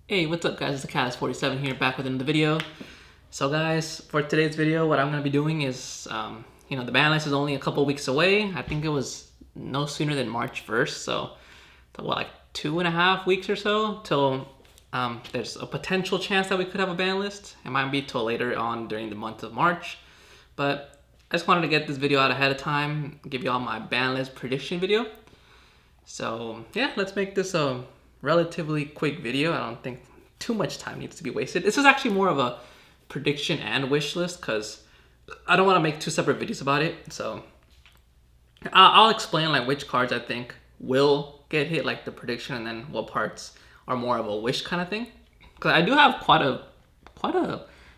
Hey, what's up guys, it's the Catalyst47 here, back with another video. So guys, for today's video, what I'm going to be doing is, the Banlist is only a couple weeks away. I think it was no sooner than March 1st, so what, like 2.5 weeks or so till there's a potential chance that we could have a Banlist. It might be till later on during the month of March, but I just wanted to get this video out ahead of time, give you all my Banlist prediction video. So yeah, let's make this a relatively quick video. I don't think too much time needs to be wasted. This is actually more of a prediction and wish list because I don't want to make two separate videos about it. So I'll explain like which cards I think will get hit, like the prediction, and then what parts are more of a wish kind of thing. Because I do have quite a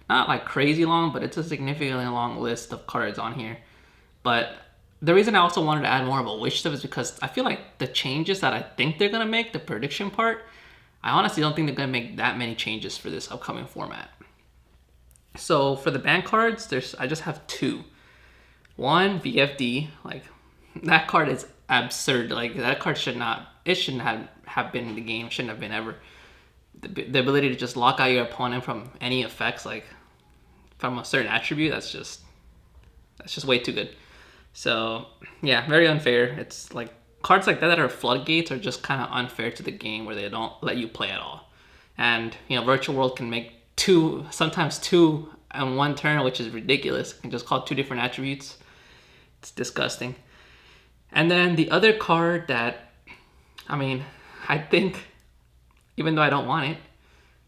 not like crazy long, but it's a significantly long list of cards on here. But the reason I also wanted to add more of a wish stuff is because I feel like the changes that I think they're gonna make, the prediction part, I honestly don't think they're gonna make that many changes for this upcoming format. So for the ban cards, I just have two. One, VFD, like that card is absurd. Like that card shouldn't have been in the game, shouldn't have been ever. The ability to just lock out your opponent from any effects, like from a certain attribute, that's just way too good. So yeah, very unfair. It's like cards like that are floodgates are just kind of unfair to the game, where they don't let you play at all. And Virtual World can make sometimes two on one turn, which is ridiculous. It can just call two different attributes. It's disgusting. And then the other card that, I think, even though I don't want it,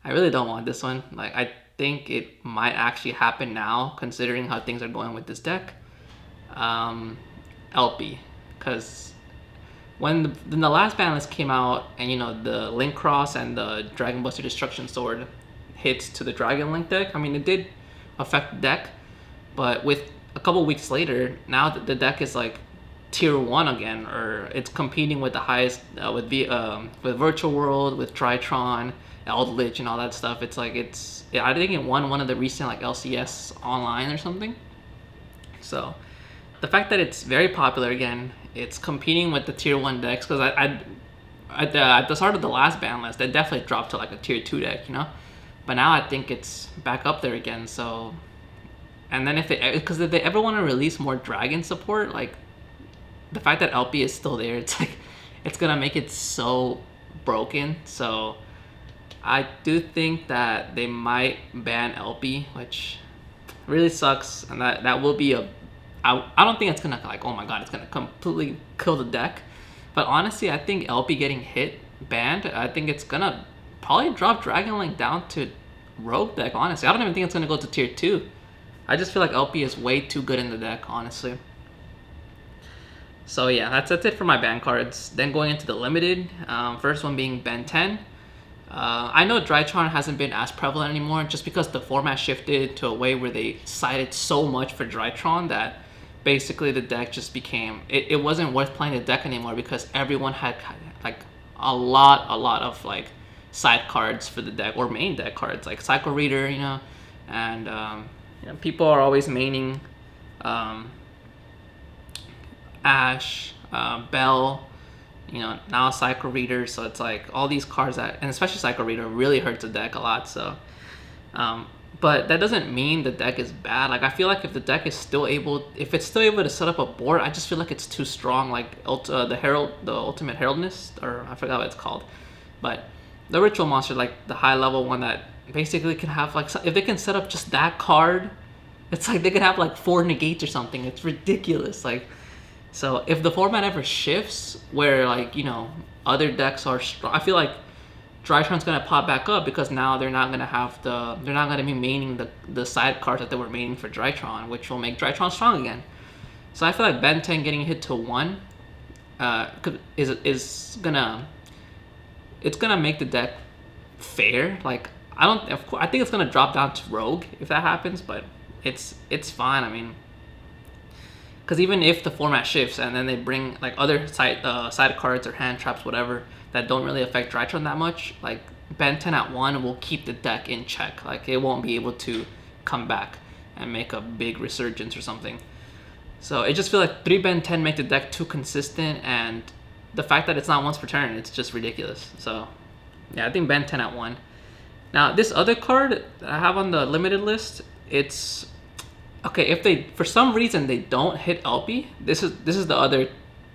I really don't want this one. Like, I think it might actually happen now, considering how things are going with this deck. LP, because when the last Banlist came out, and the Link Cross and the Dragon Buster Destruction Sword hits to the Dragon Link deck, it did affect the deck, but with a couple weeks later, now the deck is like tier 1 again, or it's competing with the highest with Virtual World, with Drytron, Eldritch, and all that stuff. It's like I think it won one of the recent like LCS online or something. So the fact that it's very popular again, it's competing with the tier 1 decks, because at the start of the last ban list, it definitely dropped to like a tier 2 deck, but now I think it's back up there again. So, and then if they ever want to release more dragon support, like the fact that LP is still there, it's like it's gonna make it so broken. So I do think that they might ban LP, which really sucks, and that will be I don't think it's gonna, like, oh my god, it's gonna completely kill the deck. But honestly, I think LP getting banned, I think it's gonna probably drop Dragon Link down to Rogue deck, honestly. I don't even think it's gonna go to tier 2. I just feel like LP is way too good in the deck, honestly. So yeah, that's it for my ban cards. Then going into the limited, first one being Ben 10. I know Drytron hasn't been as prevalent anymore, just because the format shifted to a way where they cited so much for Drytron that basically the deck just became, it wasn't worth playing the deck anymore, because everyone had like a lot of like side cards for the deck, or main deck cards like Cycle Reader, and people are always maining Ash, Bell, now Cycle Reader. So it's like all these cards and especially Cycle Reader really hurts the deck a lot. So but that doesn't mean the deck is bad. Like, I feel like if the deck is still able to set up a board, I just feel like it's too strong. Like the Ultimate Heraldness, or I forgot what it's called, but the Ritual Monster, like the high level one that basically can have, like, if they can set up just that card, it's like they could have like 4 negates or something. It's ridiculous. Like, so if the format ever shifts where, like, other decks are strong, I feel like Drytron's gonna pop back up, because now they're not gonna be maining the side cards that they were maining for Drytron, which will make Drytron strong again. So I feel like Ben 10 getting hit to 1 is gonna make the deck fair. Like, I think it's gonna drop down to Rogue if that happens, but it's fine. Because even if the format shifts and then they bring like other side cards or hand traps, whatever, that don't really affect Drytron that much, like Ben 10 at 1 will keep the deck in check. Like, it won't be able to come back and make a big resurgence or something. So it just feels like 3 Ben 10 make the deck too consistent, and the fact that it's not once per turn, it's just ridiculous. So yeah, I think Ben 10 at 1. Now, this other card that I have on the limited list, it's okay. If they, for some reason, they don't hit LP, this is the other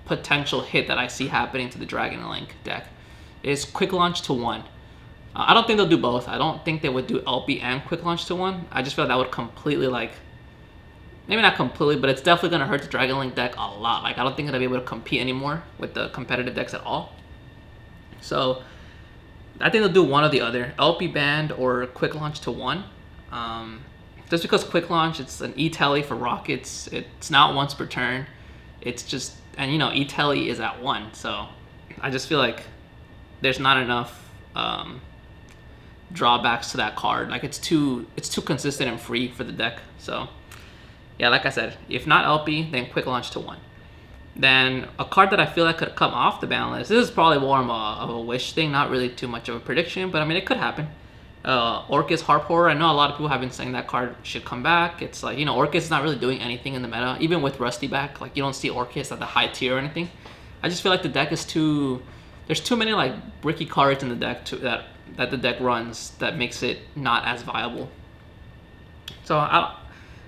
potential hit that I see happening to the Dragon Link deck, is quick launch to 1. I don't think they'll do both. I don't think they would do LP and quick launch to 1. I just feel that would completely, like, maybe not completely, but it's definitely gonna hurt the Dragon Link deck a lot. Like, I don't think it'll be able to compete anymore with the competitive decks at all. So I think they'll do one or the other, LP band or quick launch to 1. Just because quick launch, it's an E-Telly for rockets. It's not once per turn. It's just, and you know, E-Telly is at 1. So I just feel like there's not enough drawbacks to that card. Like, it's too consistent and free for the deck. So yeah, like I said, if not LP, then quick launch to 1. Then a card that I feel like could come off the ban list. This is probably more of a wish thing, not really too much of a prediction, but I mean, it could happen. Orcus Harp Horror. I know a lot of people have been saying that card should come back. It's like, you know, Orcus is not really doing anything in the meta, even with Rusty back. Like, you don't see Orcus at the high tier or anything. I just feel like the deck is too. There's too many like bricky cards in the deck that the deck runs that makes it not as viable. So I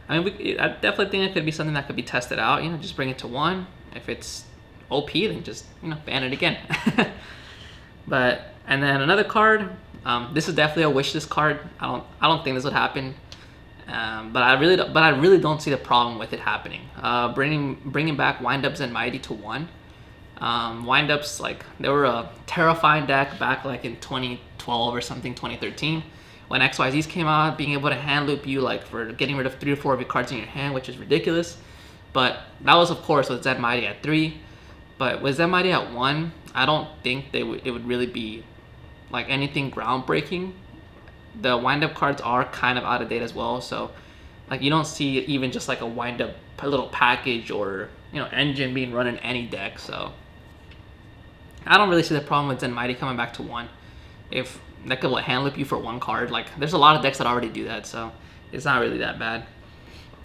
definitely think it could be something that could be tested out. You know, just bring it to 1. If it's OP, then just, you know, ban it again. But, and then another card. This is definitely a wishlist card. I don't think this would happen. But I really don't see the problem with it happening. Bringing back Windups and Mighty to 1. Windups, like, they were a terrifying deck back like in 2012 or something, 2013. When XYZs came out, being able to hand loop you, like, for getting rid of 3 or 4 of your cards in your hand, which is ridiculous. But that was, of course, with Zed Mighty at 3. But with Zed Mighty at 1, I don't think it would really be like anything groundbreaking. The wind-up cards are kind of out of date as well, so like you don't see even just like a wind-up little package or, you know, engine being run in any deck. So I don't really see the problem with Zen Mighty coming back to 1. If that could hand loop you for 1 card, like there's a lot of decks that already do that, so it's not really that bad.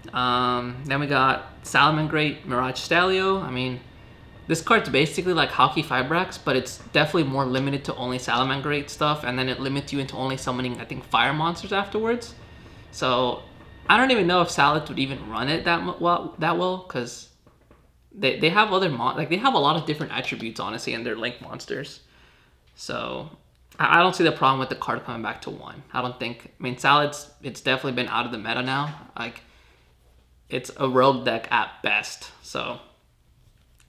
Then we got Salamangreat Mirage Stalio. I mean, this card's basically like Hauki Fibrax, but it's definitely more limited to only Salamangreat stuff, and then it limits you into only summoning, I think, fire monsters afterwards. So I don't even know if Salad would even run it that well, because they have other they have a lot of different attributes, honestly, in their Link monsters. So I don't see the problem with the card coming back to 1. I don't think. I mean, it's definitely been out of the meta now. Like, it's a rogue deck at best. So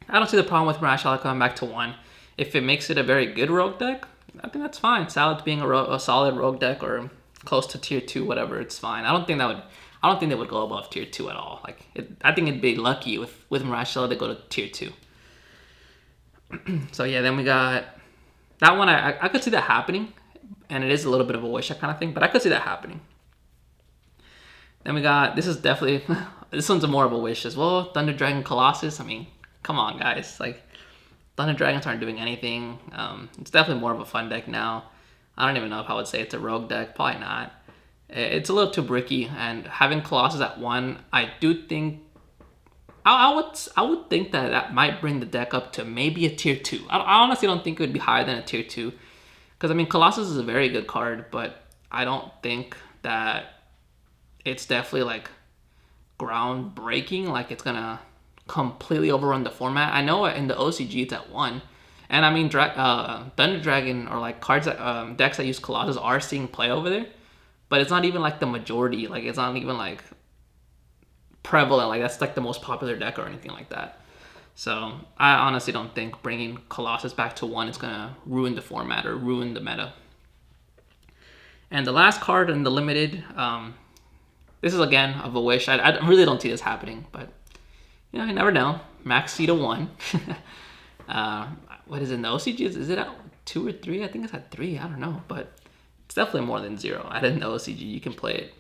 I don't see the problem with Mirage Salad coming back to 1. If it makes it a very good rogue deck, I think that's fine. Salad being a solid rogue deck or close to tier 2, whatever, it's fine. I don't think they would go above tier 2 at all. Like, I think it'd be lucky with Mirage Salad to go to tier 2. So yeah, then we got that one. I could see that happening, and it is a little bit of a wish kind of thing, but I could see that happening. Then we got, this is definitely, this one's more of a wish as well. Thunder Dragon Colossus. I mean, come on, guys. Like, Thunder Dragons aren't doing anything. It's definitely more of a fun deck now. I don't even know if I would say it's a rogue deck. Probably not. It's a little too bricky, and having Colossus at 1, I do think I would think that might bring the deck up to maybe a tier 2. I honestly don't think it would be higher than a tier 2, because I mean, Colossus is a very good card, but I don't think that it's definitely like groundbreaking. Like, it's gonna completely overrun the format. I know in the OCG it's at 1, and I mean, Thunder Dragon or like cards that decks that use Colossus are seeing play over there, but it's not even like the majority. Like, it's not even like prevalent. Like, that's like the most popular deck or anything like that. So I honestly don't think bringing Colossus back to 1 is gonna ruin the format or ruin the meta. And the last card in the limited, this is again of a wish. I really don't see this happening, but you know, you never know. Max C to 1. What is it in the OCG? Is it at 2 or 3? I think it's at 3. I don't know, but it's definitely more than 0. I didn't know OCG. You can play it.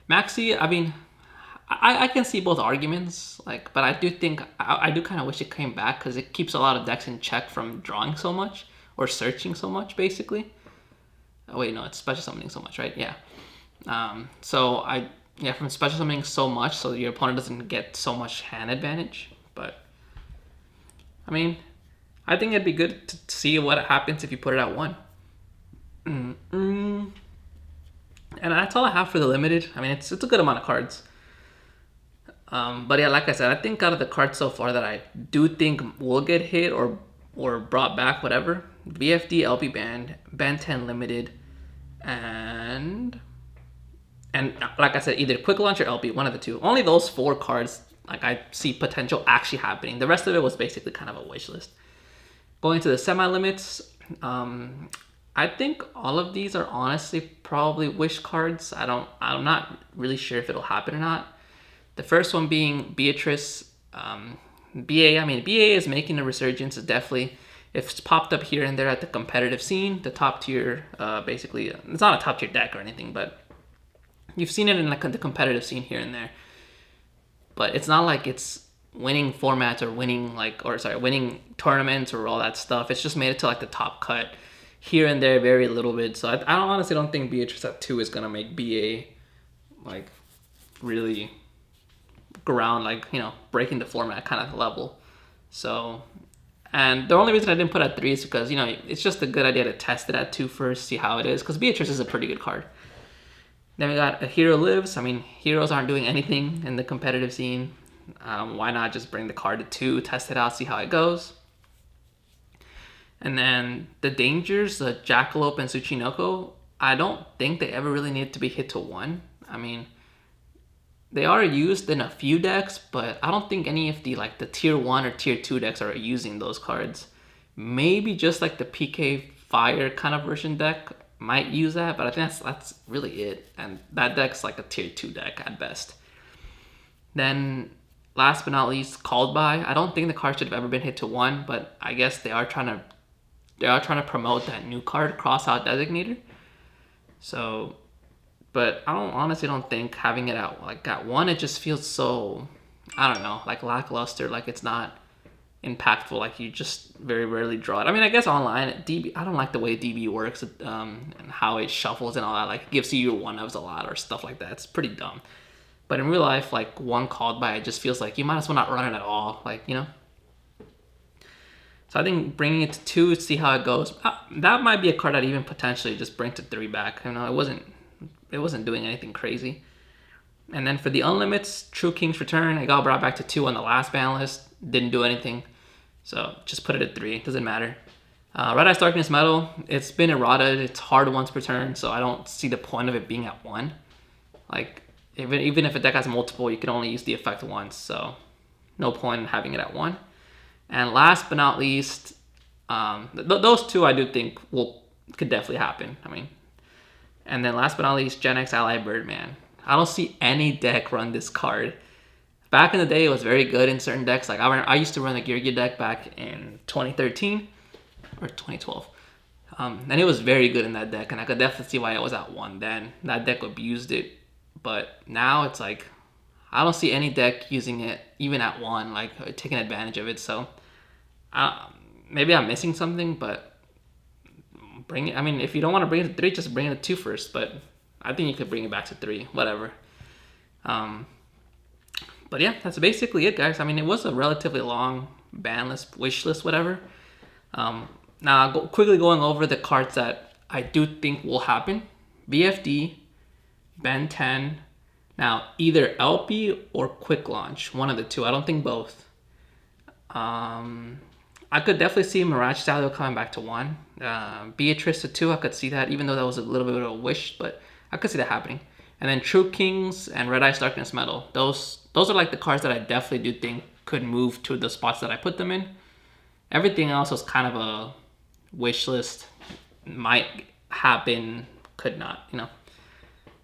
Maxi, I mean, I can see both arguments, like, but I do think I do kind of wish it came back, because it keeps a lot of decks in check from drawing so much or searching so much, basically. Oh wait, no, it's special summoning so much, right? Yeah. From special summoning so much, so your opponent doesn't get so much hand advantage. But I mean, I think it'd be good to see what happens if you put it at 1. And that's all I have for the limited. I mean, it's a good amount of cards. But yeah, like I said, I think out of the cards so far that I do think will get hit or brought back, whatever, BFD, LP Band, Ben 10 Limited, and like I said, either Quick Launch or LP, one of the two. Only those 4 cards, like, I see potential actually happening. The rest of it was basically kind of a wish list. Going to the semi-limits, I think all of these are honestly probably wish cards. I'm not really sure if it'll happen or not. The first one being Beatrice. BA, I mean, BA is making a resurgence. It's definitely, it's popped up here and there at the competitive scene, the top tier, basically. It's not a top tier deck or anything, but you've seen it in like the competitive scene here and there. But it's not like it's winning formats or winning tournaments or all that stuff. It's just made it to like the top cut here and there, very little bit. So I honestly don't think Beatrice at 2 is gonna make BA like really ground, like, you know, breaking the format kind of level. So, and the only reason I didn't put at 3 is because, you know, it's just a good idea to test it at 2 first, see how it is, because Beatrice is a pretty good card. Then we got A Hero Lives. I mean, heroes aren't doing anything in the competitive scene. Why not just bring the card to 2, test it out, see how it goes. And then the Dangers, the Jackalope and Tsuchinoko, I don't think they ever really need to be hit to 1. I mean, they are used in a few decks, but I don't think any of the like the tier 1 or tier 2 decks are using those cards. Maybe just like the PK Fire kind of version deck might use that, but I think that's really it. And that deck's like a tier 2 deck at best. Then last but not least, Called By. I don't think the card should have ever been hit to 1, but I guess they are trying to promote that new card, Crossout Designator. So, but I honestly don't think having it at 1, it just feels so, I don't know, like lackluster, like it's not impactful, like you just very rarely draw it. I mean, I guess online, DB, I don't like the way DB works, and how it shuffles and all that, like it gives you your 1-ofs a lot or stuff like that. It's pretty dumb. But in real life, like 1 Called By, it just feels like you might as well not run it at all, like, you know? So I think bringing it to 2, see how it goes. That might be a card I'd even potentially just bring to 3 back. You know, it wasn't doing anything crazy. And then for the Unlimits, True King's Return, it got brought back to 2 on the last ban list. Didn't do anything. So just put it at 3. Doesn't matter. Red Ice Darkness Metal, it's been errata. It's hard once per turn, so I don't see the point of it being at 1. Like, even if a deck has multiple, you can only use the effect once. So no point in having it at 1. And last but not least, those 2 I do think could definitely happen. I mean, and then last but not least, Gen X Ally Birdman. I don't see any deck run this card. Back in the day, it was very good in certain decks. Like I used to run the Gear deck back in 2013 or 2012. And it was very good in that deck, and I could definitely see why it was at 1 then. That deck abused it. But now it's like, I don't see any deck using it even at 1, like taking advantage of it. So maybe I'm missing something, but bring it. I mean, if you don't want to bring it to 3, just bring it to 2 first. But I think you could bring it back to 3, whatever. But yeah, that's basically it, guys. I mean, it was a relatively long ban list, wish list, whatever. Now, quickly going over the cards that I do think will happen. BFD, Ben 10. Now, either LP or Quick Launch, one of the 2. I don't think both. I could definitely see Mirage Stallion coming back to 1. Beatrice to 2, I could see that, even though that was a little bit of a wish, but I could see that happening. And then True Kings and Red Ice Darkness Metal. Those are like the cards that I definitely do think could move to the spots that I put them in. Everything else was kind of a wish list. Might happen, could not, you know.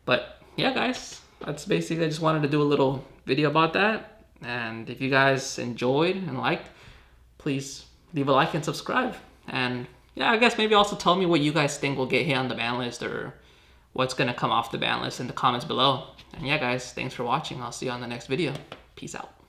But yeah, guys, that's basically, I just wanted to do a little video about that. And if you guys enjoyed and liked, please leave a like and subscribe. And yeah, I guess maybe also tell me what you guys think will get hit on the ban list, or what's going to come off the ban list in the comments below. And yeah, guys, thanks for watching. I'll see you on the next video. Peace out.